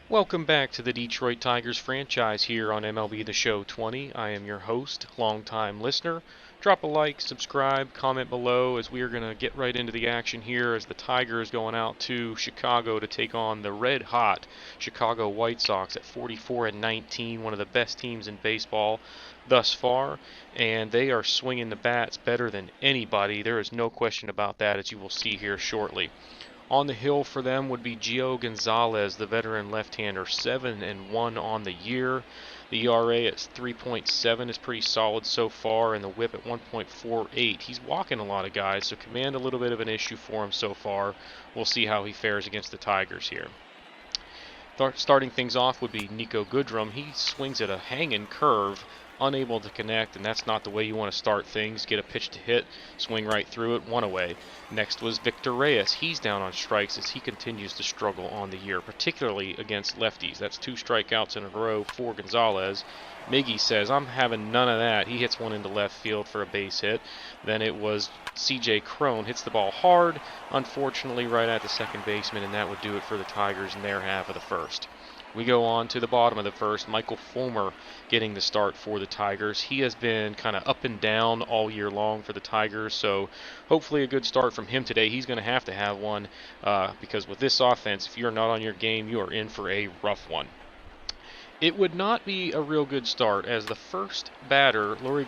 Welcome back to the Detroit Tigers franchise here on MLB the Show 20. I am your host, longtime listener. Drop a like, subscribe, comment below as we are going to get right into the action here as the Tigers going out to Chicago to take on the red-hot Chicago White Sox at 44-19, one of the best teams in baseball thus far, and they are swinging the bats better than anybody. There is no question about that, as you will see here shortly. On the hill for them would be Gio Gonzalez, the veteran left-hander, 7-1 on the year. The ERA at 3.7 is pretty solid so far, and the WHIP at 1.48. He's walking a lot of guys, so command a little bit of an issue for him so far. We'll see how he fares against the Tigers here. Starting things off would be Niko Goodrum. He swings at a hanging curve, unable to connect, and that's not the way you want to start things. Get a pitch to hit, swing right through it, one away. Next was Victor Reyes. He's down on strikes as he continues to struggle on the year, particularly against lefties. That's 2 strikeouts in a row for Gonzalez. Miggy says, I'm having none of that. He hits one into left field for a base hit. Then it was C.J. Cron, hits the ball hard, unfortunately right at the second baseman, and that would do it for the Tigers in their half of the first. We go on to the bottom of the first. Michael Fulmer getting the start for the Tigers. He has been kind of up and down all year long for the Tigers, so hopefully a good start from him today. He's going to have one because with this offense, if you're not on your game, you are in for a rough one. It would not be a real good start as the first batter, Leury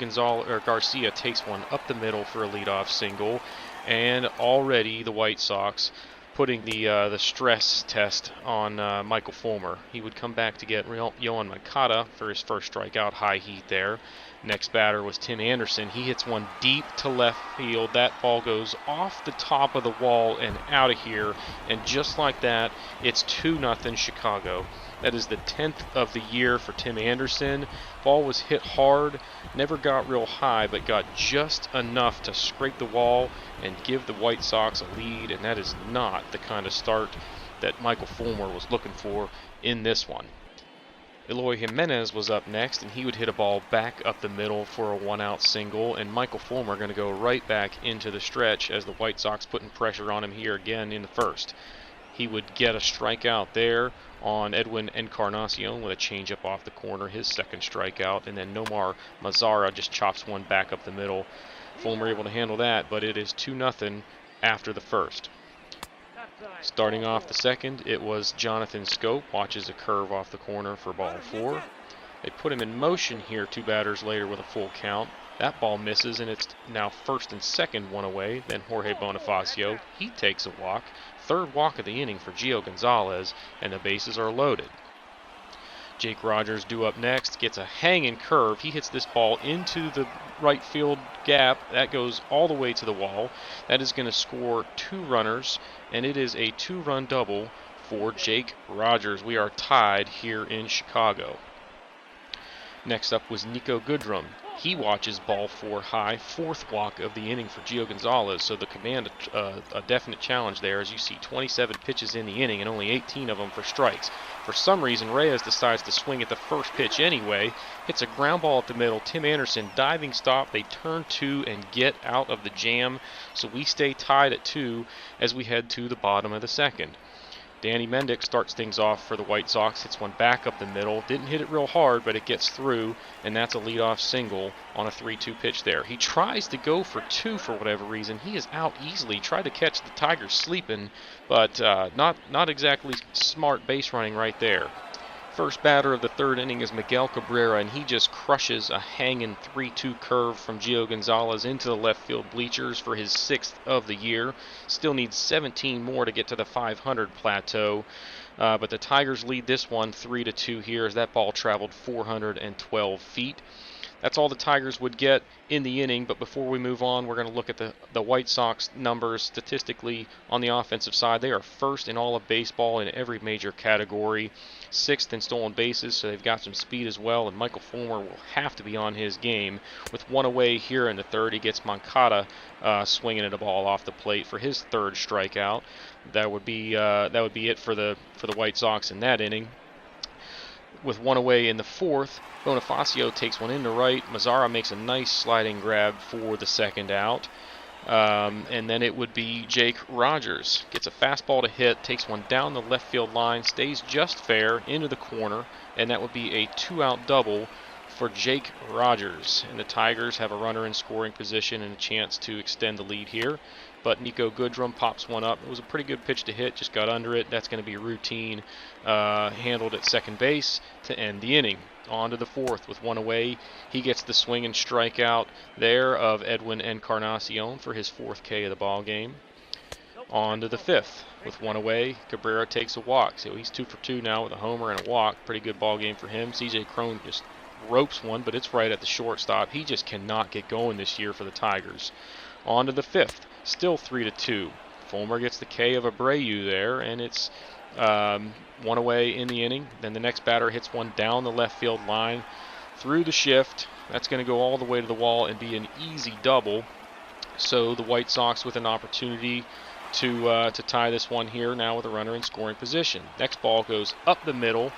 Garcia, takes one up the middle for a leadoff single, and already the White Sox putting the stress test on Michael Fulmer. He would come back to get Yohan Moncada for his first strikeout, high heat there. Next batter was Tim Anderson. He hits one deep to left field. That ball goes off the top of the wall and out of here. And just like that, it's 2-0 Chicago. That is the 10th of the year for Tim Anderson. Ball was hit hard, never got real high, but got just enough to scrape the wall and give the White Sox a lead, and that is not the kind of start that Michael Fulmer was looking for in this one. Eloy Jimenez was up next, and he would hit a ball back up the middle for a one-out single, and Michael Fulmer going to go right back into the stretch as the White Sox putting pressure on him here again in the first. He would get a strikeout there on Edwin Encarnacion with a changeup off the corner, his second strikeout, and then Nomar Mazara just chops one back up the middle. Fulmer able to handle that, but it is 2-0 after the first. Starting off the second, it was Jonathan Scope, watches a curve off the corner for ball 4. They put him in motion here 2 batters later with a full count. That ball misses, and it's now first and second, one away. Then Jorge Bonifacio, he takes a walk. Third walk of the inning for Gio Gonzalez, and the bases are loaded. Jake Rogers due up next, gets a hanging curve. He hits this ball into the right field gap. That goes all the way to the wall. That is going to score 2 runners, and it is a 2-run double for Jake Rogers. We are tied here in Chicago. Next up was Niko Goodrum. He watches ball 4 high, 4th walk of the inning for Gio Gonzalez, so the command a definite challenge there as you see 27 pitches in the inning and only 18 of them for strikes. For some reason, Reyes decides to swing at the first pitch anyway, hits a ground ball at the middle. Tim Anderson, diving stop, they turn 2 and get out of the jam, so we stay tied at 2 as we head to the bottom of the second. Danny Mendick starts things off for the White Sox, hits one back up the middle. Didn't hit it real hard, but it gets through, and that's a leadoff single on a 3-2 pitch there. He tries to go for 2 for whatever reason. He is out easily. Tried to catch the Tigers sleeping, but not exactly smart base running right there. First batter of the third inning is Miguel Cabrera, and he just crushes a hanging 3-2 curve from Gio Gonzalez into the left field bleachers for his 6th of the year. Still needs 17 more to get to the 500 plateau, but the Tigers lead this one 3-2 here as that ball traveled 412 feet. That's all the Tigers would get in the inning, but before we move on, we're going to look at the White Sox numbers statistically on the offensive side. They are first in all of baseball in every major category, 6th in stolen bases, so they've got some speed as well, and Michael Fulmer will have to be on his game. With one away here in the third, he gets Moncada swinging at a ball off the plate for his 3rd strikeout. That would be it for the White Sox in that inning. With one away in the 4th, Bonifacio takes one into right. Mazara makes a nice sliding grab for the 2nd out. And then it would be Jake Rogers. Gets a fastball to hit, takes one down the left field line, stays just fair into the corner, and that would be a 2-out double for Jake Rogers. And the Tigers have a runner in scoring position and a chance to extend the lead here. But Niko Goodrum pops one up. It was a pretty good pitch to hit, just got under it. That's going to be routine, handled at second base to end the inning. On to the fourth with one away. He gets the swing and strikeout there of Edwin Encarnacion for his 4th K of the ball game. On to the fifth with one away. Cabrera takes a walk. So he's 2 for 2 now with a homer and a walk. Pretty good ball game for him. CJ Cron just ropes one, but it's right at the shortstop. He just cannot get going this year for the Tigers. On to the fifth. Still 3-2. Fulmer gets the K of Abreu there, and it's one away in the inning. Then the next batter hits one down the left field line through the shift. That's going to go all the way to the wall and be an easy double. So the White Sox with an opportunity to tie this one here now with a runner in scoring position. Next ball goes up the middle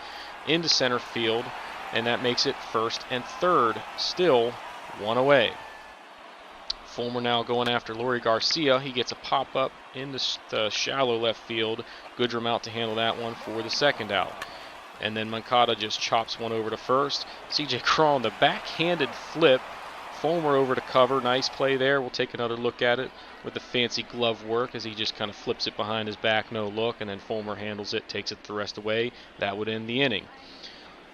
into center field, and that makes it first and third. Still one away. Fulmer now going after Leury Garcia. He gets a pop-up in the shallow left field. Goodrum out to handle that one for the second out. And then Moncada just chops one over to first. CJ Cron, the backhanded flip. Fulmer over to cover. Nice play there. We'll take another look at it with the fancy glove work as he just kind of flips it behind his back, no look, and then Fulmer handles it, takes it the rest away. That would end the inning.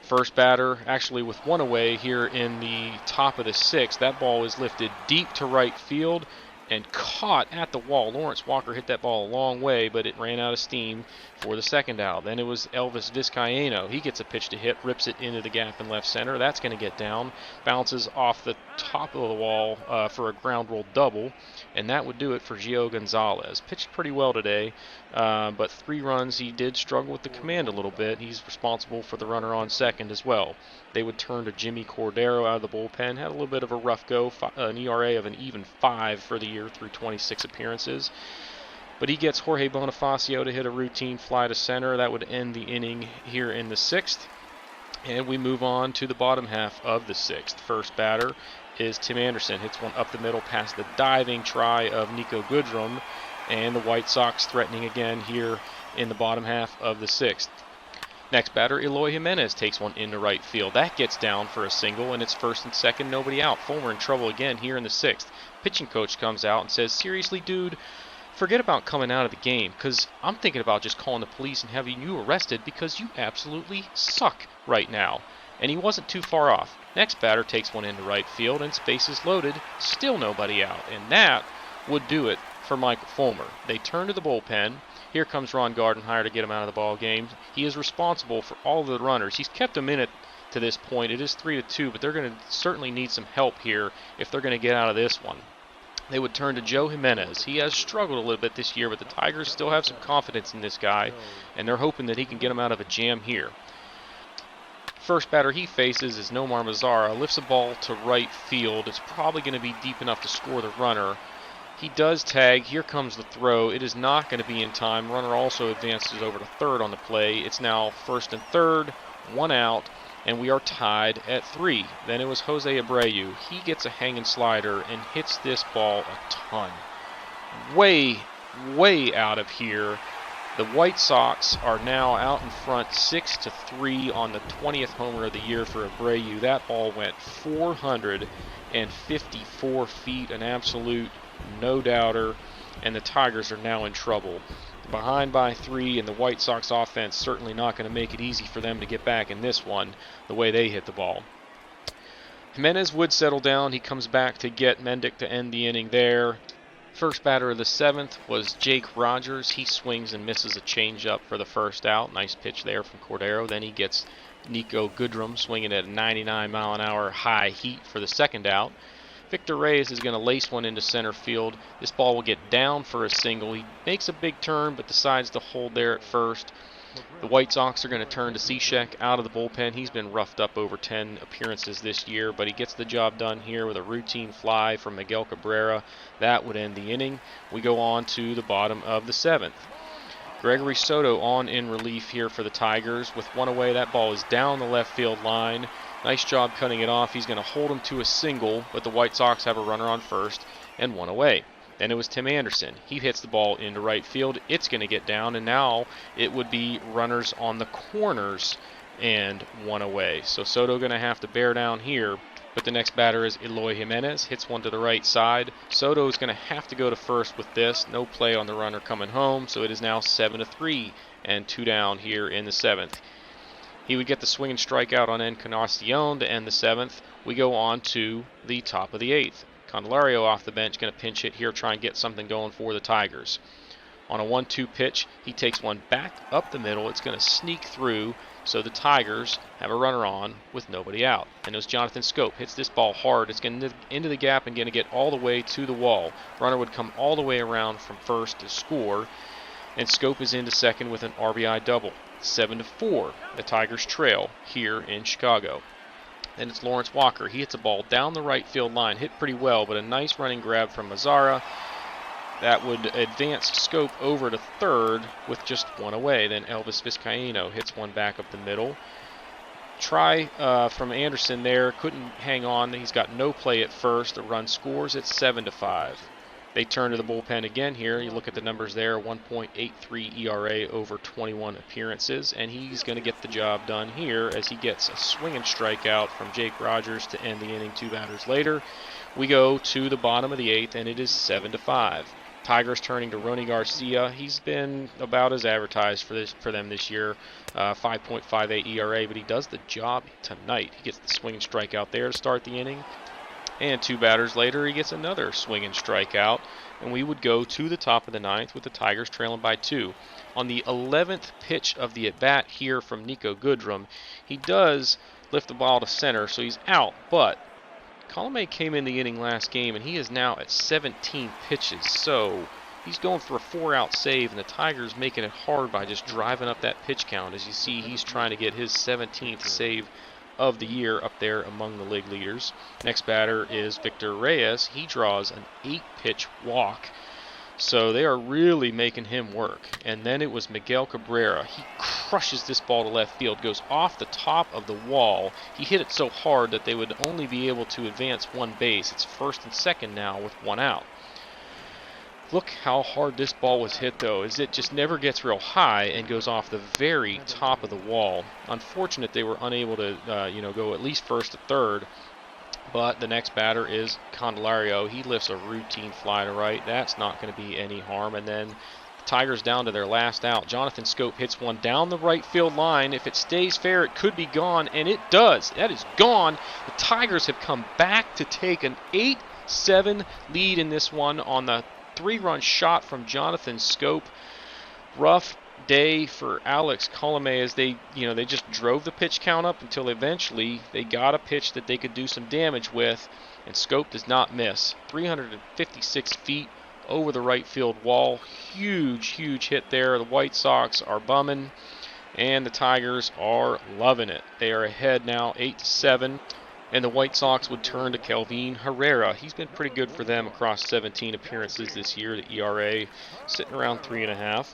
First batter, actually with one away here in the top of the sixth. That ball is lifted deep to right field and caught at the wall. Lawrence Walker hit that ball a long way, but it ran out of steam for the second out. Then it was Elvis Vizcaíno. He gets a pitch to hit, rips it into the gap in left center. That's going to get down, bounces off the top of the wall for a ground roll double, and that would do it for Gio Gonzalez. Pitched pretty well today, but 3 runs. He did struggle with the command a little bit. He's responsible for the runner on second as well. They would turn to Jimmy Cordero out of the bullpen. Had a little bit of a rough go, an ERA of an even 5 for the year through 26 appearances. But he gets Jorge Bonifacio to hit a routine fly to center. That would end the inning here in the sixth. And we move on to the bottom half of the sixth. First batter is Tim Anderson. Hits one up the middle past the diving try of Niko Goodrum. And the White Sox threatening again here in the bottom half of the sixth. Next batter, Eloy Jimenez takes one into right field. That gets down for a single, and it's first and second, nobody out. Fulmer in trouble again here in the sixth. Pitching coach comes out and says, seriously, dude, forget about coming out of the game, because I'm thinking about just calling the police and having you arrested because you absolutely suck right now. And he wasn't too far off. Next batter takes one into right field, and space is loaded. Still nobody out, and that would do it for Michael Fulmer. They turn to the bullpen. Here comes Ron Gardenhire to get him out of the ball game. He is responsible for all of the runners. He's kept them in it to this point. It is 3-2, but they're going to certainly need some help here if they're going to get out of this one. They would turn to Joe Jimenez. He has struggled a little bit this year, but the Tigers still have some confidence in this guy, and they're hoping that he can get him out of a jam here. First batter he faces is Nomar Mazara. Lifts a ball to right field. It's probably going to be deep enough to score the runner. He does tag. Here comes the throw. It is not going to be in time. Runner also advances over to third on the play. It's now first and third, 1 out, and we are tied at 3. Then it was Jose Abreu. He gets a hanging slider and hits this ball a ton. Way out of here. The White Sox are now out in front 6-3 on the 20th homer of the year for Abreu. That ball went 454 feet, an absolute no-doubter, and the Tigers are now in trouble. Behind by 3, and the White Sox offense certainly not going to make it easy for them to get back in this one, the way they hit the ball. Jimenez would settle down. He comes back to get Mendick to end the inning there. First batter of the 7th was Jake Rogers. He swings and misses a changeup for the first out. Nice pitch there from Cordero. Then he gets Niko Goodrum swinging at a 99-mile-an-hour high heat for the second out. Victor Reyes is going to lace one into center field. This ball will get down for a single. He makes a big turn but decides to hold there at first. The White Sox are going to turn to Cishek out of the bullpen. He's been roughed up over 10 appearances this year, but he gets the job done here with a routine fly from Miguel Cabrera. That would end the inning. We go on to the bottom of the 7th. Gregory Soto on in relief here for the Tigers. With one away, that ball is down the left field line. Nice job cutting it off. He's going to hold him to a single, but the White Sox have a runner on first and one away. Then it was Tim Anderson. He hits the ball into right field. It's going to get down, and now it would be runners on the corners and 1 away. So Soto going to have to bear down here. But the next batter is Eloy Jimenez. Hits one to the right side. Soto is going to have to go to first with this. No play on the runner coming home. So it is now 7-3 and 2 down here in the 7th. He would get the swing and strikeout on Encarnacion to end the 7th. We go on to the top of the 8th. Candelario off the bench, going to pinch hit here, try and get something going for the Tigers. On a 1-2 pitch, he takes one back up the middle. It's going to sneak through, so the Tigers have a runner on with nobody out. And it was Jonathan Schoop. Hits this ball hard. It's going into the gap and going to get all the way to the wall. Runner would come all the way around from first to score. And Schoop is into second with an RBI double. 7-4. The Tigers trail here in Chicago. Then it's Lawrence Walker. He hits a ball down the right field line. Hit pretty well, but a nice running grab from Mazzara. That would advance Schoop over to third with just 1 away. Then Elvis Vizcaino hits one back up the middle. Try from Anderson there. Couldn't hang on. He's got no play at first. The run scores at 7-5. They turn to the bullpen again here. You look at the numbers there, 1.83 ERA over 21 appearances, and he's going to get the job done here as he gets a swing and strikeout from Jake Rogers to end the inning 2 batters later. We go to the bottom of the 8th, and it is 7-5. Tigers turning to Ronny Garcia. He's been about as advertised for them this year, 5.58 ERA, but he does the job tonight. He gets the swing and strikeout there to start the inning. And 2 batters later, he gets another swing and strikeout. And we would go to the top of the 9th with the Tigers trailing by 2. On the 11th pitch of the at-bat here from Nico Goodrum, he does lift the ball to center, so he's out. But Colomé came in the inning last game, and he is now at 17 pitches. So he's going for a 4-out save, and the Tigers making it hard by just driving up that pitch count. As you see, he's trying to get his 17th save of the year up there among the league leaders. Next batter is Victor Reyes. He draws an 8-pitch walk. So they are really making him work. And then it was Miguel Cabrera. He crushes this ball to left field, goes off the top of the wall. He hit it so hard that they would only be able to advance 1 base. It's first and second now with 1 out. Look how hard this ball was hit, though, as it just never gets real high and goes off the very top of the wall. Unfortunate they were unable to, go at least first to third. But the next batter is Candelario. He lifts a routine fly to right. That's not going to be any harm. And then the Tigers down to their last out. Jonathan Schoop hits one down the right field line. If it stays fair, it could be gone, and it does. That is gone. The Tigers have come back to take an 8-7 lead in this one on the 3-run shot from Jonathan Schoop. Rough day for Alex Colomé as they just drove the pitch count up until eventually they got a pitch that they could do some damage with, and Schoop does not miss. 356 feet over the right field wall. Huge hit there. The White Sox are bumming, and the Tigers are loving it. They are ahead now 8-7. And the White Sox would turn to Kelvin Herrera. He's been pretty good for them across 17 appearances this year. The ERA sitting around 3.5.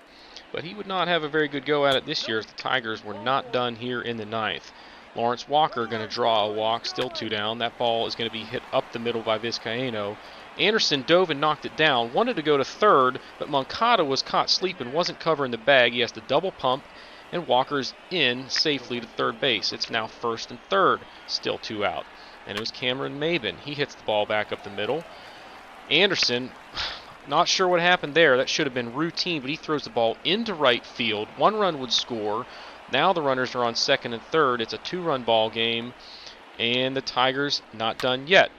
But he would not have a very good go at it this year as the Tigers were not done here in the 9th. Lawrence Walker going to draw a walk, still 2 down. That ball is going to be hit up the middle by Vizcaino. Anderson dove and knocked it down. Wanted to go to third, but Moncada was caught sleeping, wasn't covering the bag. He has to double pump, and Walker's in safely to third base. It's now first and third, still 2 out. And it was Cameron Maben. He hits the ball back up the middle. Anderson, not sure what happened there. That should have been routine, but he throws the ball into right field. 1 run would score. Now the runners are on second and third. It's a 2-run ball game, and the Tigers not done yet.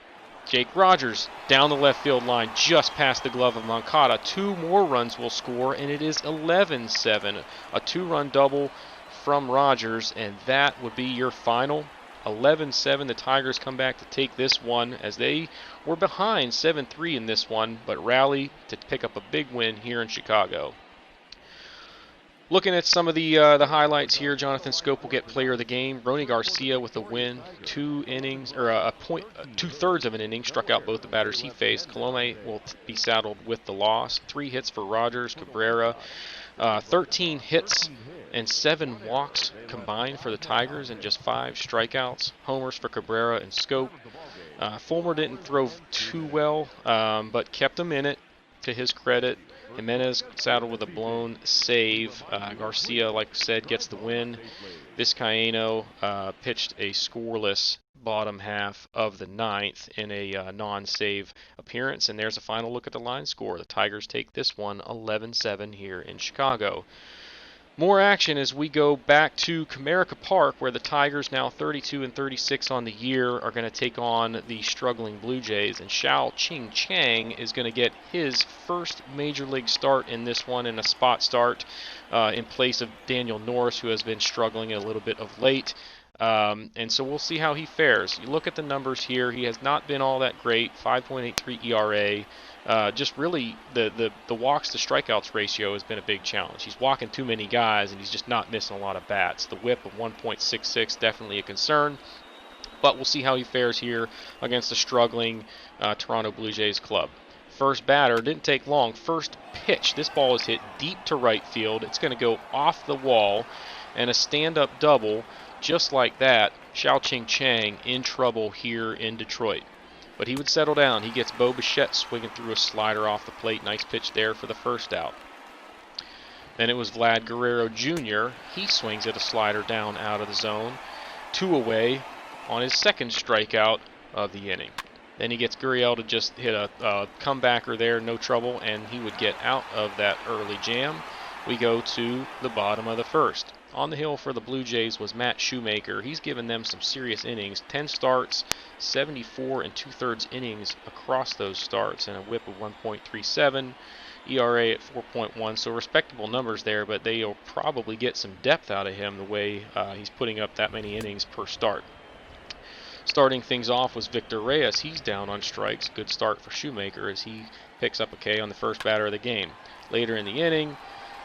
Jake Rogers down the left field line just past the glove of Moncada. 2 more runs will score, and it is 11-7. A 2-run double from Rogers, and that would be your final. 11-7. The Tigers come back to take this one as they were behind 7-3 in this one, but rally to pick up a big win here in Chicago. Looking at some of the highlights here, Jonathan Schoop will get player of the game. Ronny Garcia with a win, 2 innings, or 2/3 of an inning, struck out both the batters he faced. Colomé will be saddled with the loss. 3 hits for Rogers, Cabrera, 13 hits and 7 walks combined for the Tigers and just 5 strikeouts. Homers for Cabrera and Schoop. Fulmer didn't throw too well, but kept them in it. to his credit. Jimenez saddled with a blown save. Garcia, like I said, gets the win. Vizcaíno pitched a scoreless bottom half of the ninth in a non-save appearance. And there's a final look at the line score. The Tigers take this one 11-7 here in Chicago. More action as we go back to Comerica Park, where the Tigers, now 32-36 on the year, are going to take on the struggling Blue Jays. And Xiao-Ching Chang is going to get his first major league start in this one, in a spot start in place of Daniel Norris, who has been struggling a little bit of late. And so we'll see how he fares. You look at the numbers here, he has not been all that great. 5.83 ERA. Just really the walks to strikeouts ratio has been a big challenge. He's walking too many guys, and he's just not missing a lot of bats. The whip of 1.66, definitely a concern. But we'll see how he fares here against the struggling Toronto Blue Jays club. First batter, didn't take long. First pitch, this ball is hit deep to right field. It's going to go off the wall, and a stand-up double. Just like that, Xiao-Ching Chang in trouble here in Detroit. But he would settle down. He gets Bo Bichette swinging through a slider off the plate. Nice pitch there for the first out. Then it was Vlad Guerrero Jr. He swings at a slider down out of the zone. 2 away on his second strikeout of the inning. Then he gets Gurriel to just hit a comebacker there, no trouble, and he would get out of that early jam. We go to the bottom of the first. On the hill for the Blue Jays was Matt Shoemaker. He's given them some serious innings. 10 starts, 74 2/3 innings across those starts, and a whip of 1.37, ERA at 4.1. So respectable numbers there, but they'll probably get some depth out of him the way he's putting up that many innings per start. Starting things off was Victor Reyes. He's down on strikes. Good start for Shoemaker as he picks up a K on the first batter of the game. Later in the inning,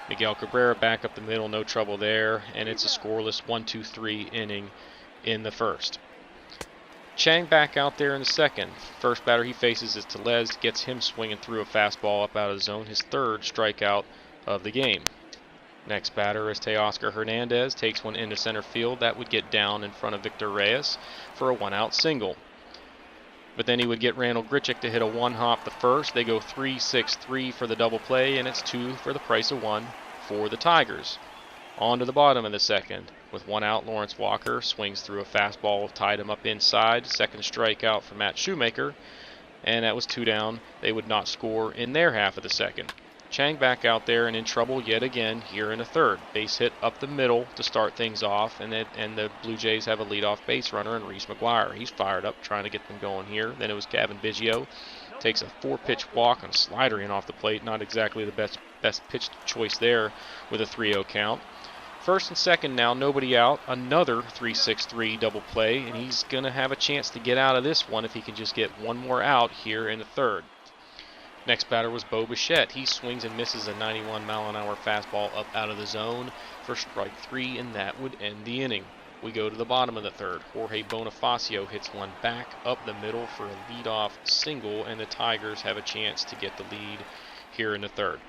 Miguel Cabrera back up the middle, no trouble there, and it's a scoreless 1-2-3 inning in the first. Chang back out there in the second. First batter he faces is Tellez, gets him swinging through a fastball up out of the zone, his third strikeout of the game. Next batter is Teoscar Hernandez, takes one into center field. That would get down in front of Victor Reyes for a one-out single. But then he would get Randall Grichuk to hit a one-hop the first. They go 3-6-3 for the double play, and it's 2 for the price of 1 for the Tigers. On to the bottom of the second. With one out, Lawrence Walker swings through a fastball, tied him up inside. Second strikeout for Matt Shoemaker, and that was 2 down. They would not score in their half of the second. Chang back out there and in trouble yet again here in the third. Base hit up the middle to start things off, and the Blue Jays have a leadoff base runner in Reese McGuire. He's fired up trying to get them going here. Then it was Gavin Biggio. Takes a 4-pitch walk on a slider in off the plate. Not exactly the best pitch choice there with a 3-0 count. First and second now, nobody out. Another 3-6-3 double play, and he's going to have a chance to get out of this one if he can just get one more out here in the third. Next batter was Bo Bichette. He swings and misses a 91-mile-an-hour fastball up out of the zone for strike 3, and that would end the inning. We go to the bottom of the third. Jorge Bonifacio hits one back up the middle for a leadoff single, and the Tigers have a chance to get the lead here in the third.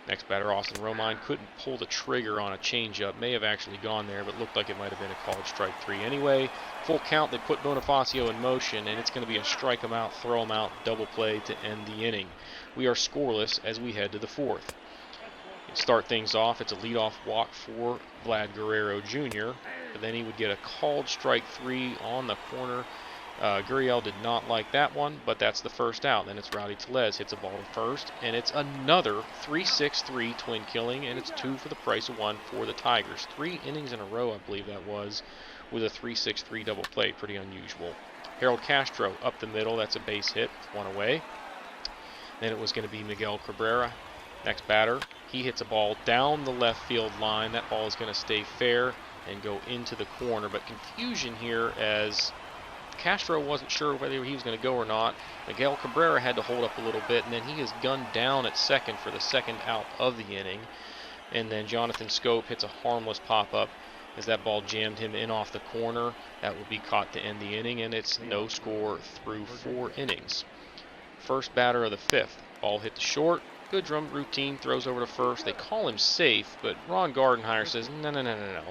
Next batter, Austin Romine, couldn't pull the trigger on a changeup. May have actually gone there, but looked like it might have been a called strike 3 anyway. Full count, they put Bonifacio in motion, and it's going to be a strike him out, throw him out, double play to end the inning. We are scoreless as we head to the fourth. Start things off, it's a leadoff walk for Vlad Guerrero Jr., but then he would get a called strike 3 on the corner. Gurriel did not like that one, but that's the first out. Then it's Rowdy Tellez, hits a ball to first, and it's another 3-6-3 twin killing, and it's 2 for the price of 1 for the Tigers. 3 innings in a row, I believe that was, with a 3-6-3 double play. Pretty unusual. Harold Castro up the middle, that's a base hit, 1 away. Then it was going to be Miguel Cabrera. Next batter, he hits a ball down the left field line. That ball is going to stay fair and go into the corner, but confusion here as Castro wasn't sure whether he was going to go or not. Miguel Cabrera had to hold up a little bit, and then he is gunned down at second for the second out of the inning. And then Jonathan Scope hits a harmless pop-up as that ball jammed him in off the corner. That will be caught to end the inning, and it's no score through 4 innings. First batter of the fifth. Ball hit the short. Good drum routine, throws over to first. They call him safe, but Ron Gardenhire says, no.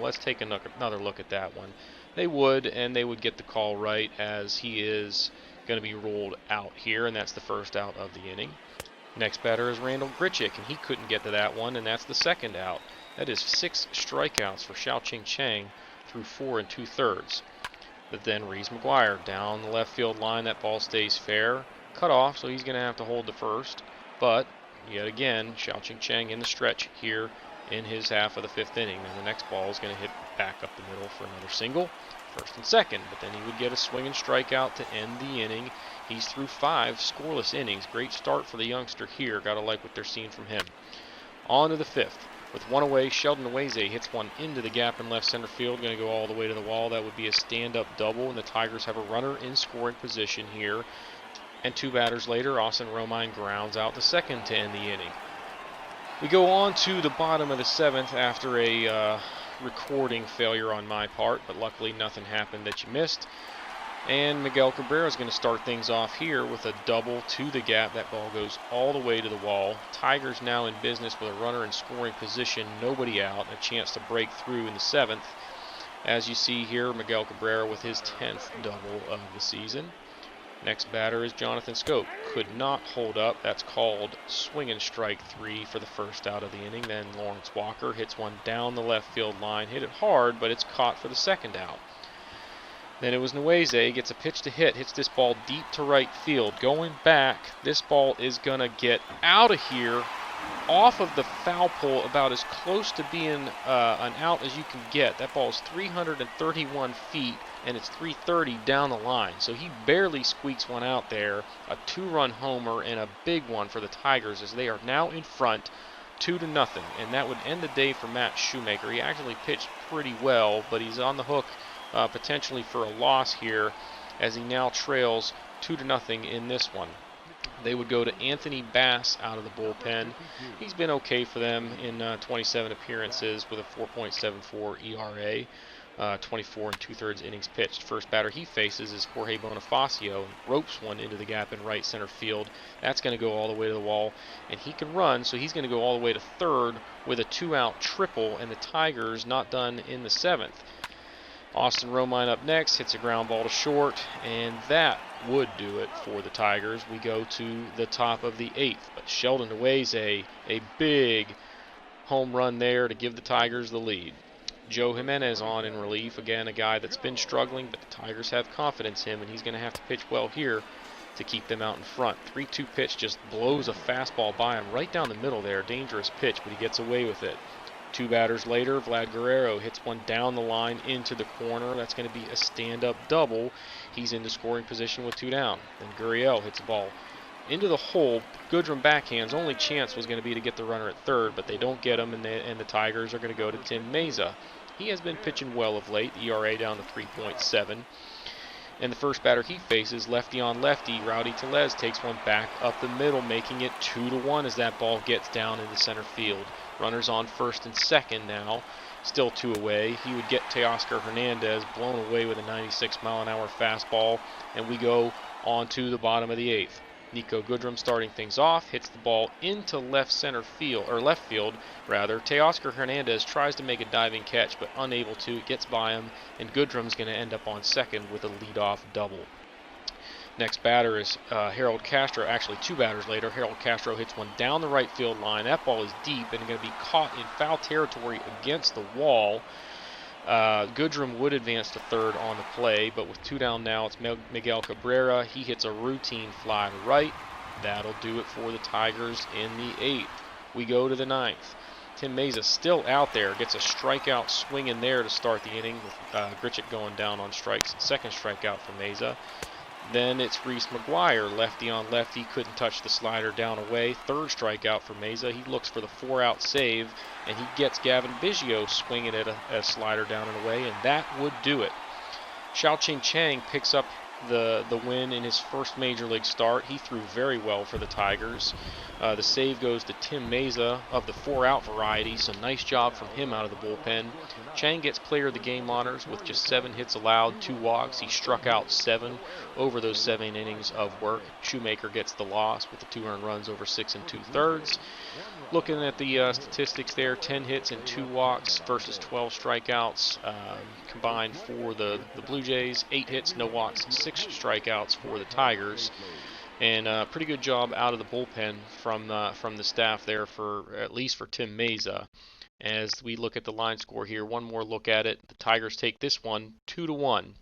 Let's take another look at that one. They would, and they would get the call right as he is going to be ruled out here, and that's the first out of the inning. Next batter is Randall Grichuk, and he couldn't get to that one, and that's the second out. That is 6 strikeouts for Xiaoqing Chang through 4 2/3. But then Reese McGuire down the left field line. That ball stays fair. Cut off, so he's going to have to hold the first. But yet again, Xiaoqing Chang in the stretch here in his half of the 5th inning. And the next ball is going to hit back up the middle for another single, first and second. But then he would get a swinging strikeout to end the inning. He's through 5 scoreless innings. Great start for the youngster here. Got to like what they're seeing from him. On to the 5th. With one away, Sheldon Nweze hits one into the gap in left center field. Going to go all the way to the wall. That would be a stand-up double, and the Tigers have a runner in scoring position here. And 2 batters later, Austin Romine grounds out the second to end the inning. We go on to the bottom of the 7th after a recording failure on my part, but luckily nothing happened that you missed. And Miguel Cabrera is going to start things off here with a double to the gap. That ball goes all the way to the wall. Tigers now in business with a runner in scoring position, nobody out, a chance to break through in the 7th. As you see here, Miguel Cabrera with his 10th double of the season. Next batter is Jonathan Scope. Could not hold up. That's called swinging strike 3 for the first out of the inning. Then Lawrence Walker hits one down the left field line. Hit it hard, but it's caught for the second out. Then it was Nweze, gets a pitch to hit, hits this ball deep to right field. Going back, this ball is going to get out of here, off of the foul pole, about as close to being an out as you can get. That ball is 331 feet, and it's 330 down the line. So he barely squeaks one out there. A 2-run homer and a big one for the Tigers as they are now in front 2-0. And that would end the day for Matt Shoemaker. He actually pitched pretty well, but he's on the hook potentially for a loss here as he now trails 2-0 in this one. They would go to Anthony Bass out of the bullpen. He's been okay for them in 27 appearances with a 4.74 ERA, 24 2/3 innings pitched. First batter he faces is Jorge Bonifacio. Ropes one into the gap in right center field. That's going to go all the way to the wall, and he can run, so he's going to go all the way to third with a 2-out triple, and the Tigers not done in the 7th. Austin Romine up next, hits a ground ball to short, and that would do it for the Tigers. We go to the top of the 8th, but Sheldon Nweze, a big home run there to give the Tigers the lead. Joe Jimenez on in relief, again a guy that's been struggling, but the Tigers have confidence in him, and he's going to have to pitch well here to keep them out in front. 3-2 pitch just blows a fastball by him right down the middle there. Dangerous pitch, but he gets away with it. 2 batters later, Vlad Guerrero hits one down the line into the corner. That's going to be a stand-up double. He's into scoring position with 2 down. Then Gurriel hits a ball into the hole. Goodrum backhands. Only chance was going to be to get the runner at third, but they don't get him, and the Tigers are going to go to Tim Meza. He has been pitching well of late. ERA down to 3.7. And the first batter he faces, lefty on lefty, Rowdy Tellez takes one back up the middle, making it 2-1 as that ball gets down into center field. Runners on first and second now, still 2 away. He would get Teoscar Hernandez blown away with a 96-mile-an-hour fastball, and we go on to the bottom of the 8th. Nico Goodrum starting things off, hits the ball into left field. Teoscar Hernandez tries to make a diving catch, but unable to. It gets by him, and Goodrum's going to end up on second with a leadoff double. Next batter is Harold Castro. Actually, 2 batters later, Harold Castro hits one down the right field line. That ball is deep and going to be caught in foul territory against the wall. Goodrum would advance to third on the play, but with 2 down now, it's Miguel Cabrera. He hits a routine fly to right. That'll do it for the Tigers in the 8th. We go to the 9th. Tim Meza still out there, gets a strikeout swing in there to start the inning with Grichuk going down on strikes. Second strikeout for Meza. Then it's Reese McGuire, lefty on lefty, couldn't touch the slider down away. Third strikeout for Meza. He looks for the 4-out save, and he gets Gavin Biggio swinging at a slider down and away, and that would do it. Xiaoqing Chang picks up the win in his first major league start. He threw very well for the Tigers. The save goes to Tim Meza of the 4-out variety, so nice job from him out of the bullpen. Chang gets player of the game honors with just 7 hits allowed, 2 walks. He struck out 7 over those 7 innings of work. Shoemaker gets the loss with the 2 earned runs over 6 2/3. Looking at the statistics there, 10 hits and 2 walks versus 12 strikeouts combined for the Blue Jays. 8 hits, no walks, 6 strikeouts for the Tigers. And pretty good job out of the bullpen from the staff there, for at least for Tim Meza. As we look at the line score here, one more look at it. The Tigers take this one 2-1.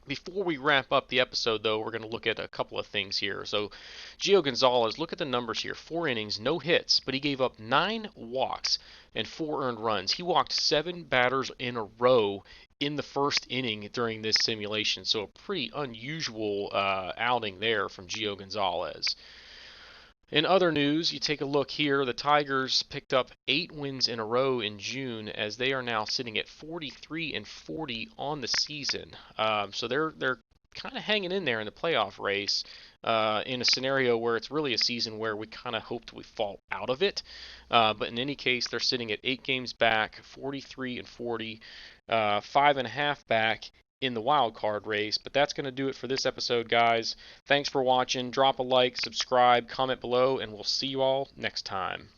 Before we wrap up the episode, though, we're going to look at a couple of things here. So, Gio Gonzalez, look at the numbers here. 4 innings, no hits, but he gave up 9 walks and 4 earned runs. He walked 7 batters in a row in the first inning during this simulation. So, a pretty unusual outing there from Gio Gonzalez. In other news, you take a look here. The Tigers picked up 8 wins in a row in June, as they are now sitting at 43-40 on the season. So they're kind of hanging in there in the playoff race, in a scenario where it's really a season where we kind of hoped we fall out of it. But in any case, they're sitting at 8 games back, 43-40, 5.5 back in the wild card race. But that's going to do it for this episode, guys. Thanks for watching. Drop a like, subscribe, comment below, and we'll see you all next time.